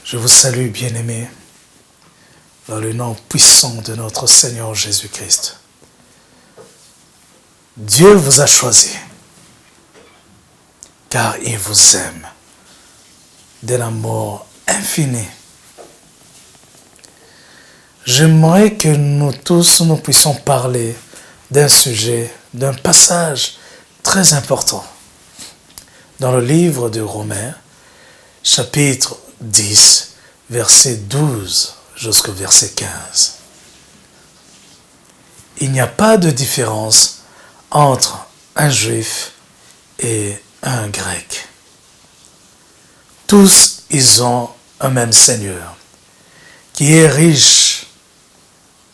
Je vous salue, bien-aimés, dans le nom puissant de notre Seigneur Jésus-Christ. Dieu vous a choisi, car il vous aime d'un amour infini. J'aimerais que nous tous, nous puissions parler d'un sujet, d'un passage très important dans le livre de Romains, chapitre 10, verset 12 jusqu'au verset 15. Il n'y a pas de différence entre un juif et un grec. Tous, ils ont un même Seigneur, qui est riche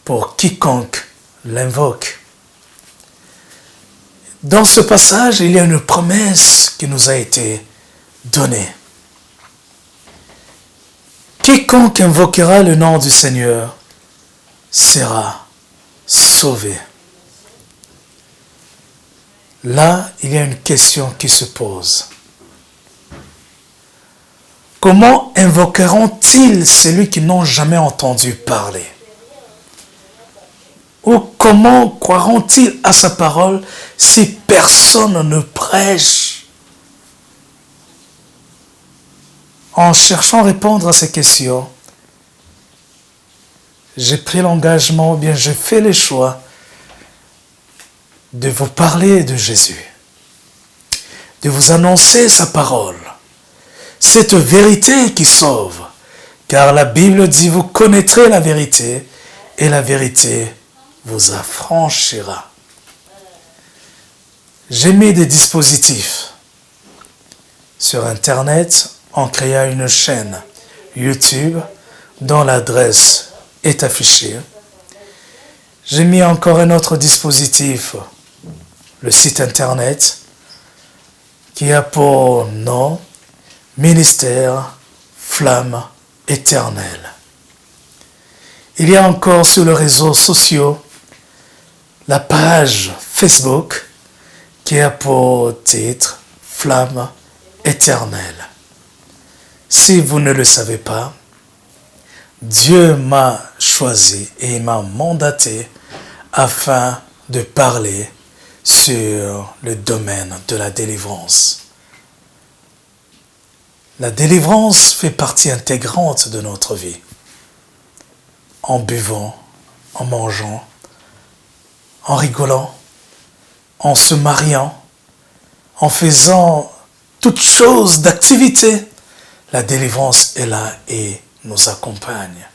pour quiconque l'invoque. Dans ce passage, il y a une promesse qui nous a été donnée. Quiconque invoquera le nom du Seigneur sera sauvé. Là, il y a une question qui se pose. Comment invoqueront-ils celui qui n'ont jamais entendu parler? Ou comment croiront-ils à sa parole si personne ne prêche? En cherchant à répondre à ces questions, j'ai pris l'engagement, ou bien j'ai fait le choix de vous parler de Jésus, de vous annoncer sa parole, cette vérité qui sauve, car la Bible dit, vous connaîtrez la vérité, et la vérité vous affranchira. J'ai mis des dispositifs sur Internet en créant une chaîne YouTube dont l'adresse est affichée. J'ai mis encore un autre dispositif, le site Internet, qui a pour nom Ministère Flamme Éternelle. Il y a encore sur les réseaux sociaux la page Facebook qui a pour titre Flamme Éternelle. Si vous ne le savez pas, Dieu m'a choisi et m'a mandaté afin de parler sur le domaine de la délivrance. La délivrance fait partie intégrante de notre vie. En buvant, en mangeant, en rigolant, en se mariant, en faisant toutes choses d'activité, la délivrance est là et nous accompagne.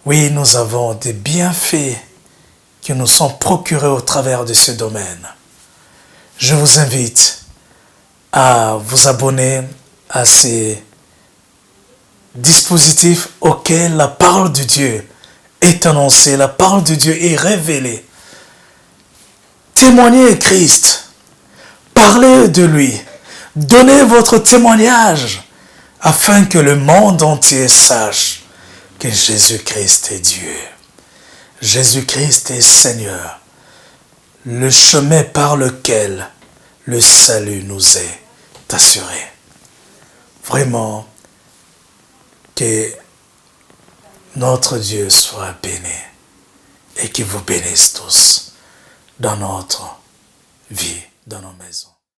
Oui, nous avons des bienfaits qui nous sont procurés au travers de ce domaine. Je vous invite à vous abonner à ces dispositifs auxquels la parole de Dieu est annoncée, la parole de Dieu est révélée. Témoignez Christ, parlez de lui, donnez votre témoignage afin que le monde entier sache que Jésus-Christ est Dieu. Jésus-Christ est Seigneur, le chemin par lequel le salut nous est assuré. Vraiment, que notre Dieu soit béni et qu'il vous bénisse tous dans notre vie, dans nos maisons.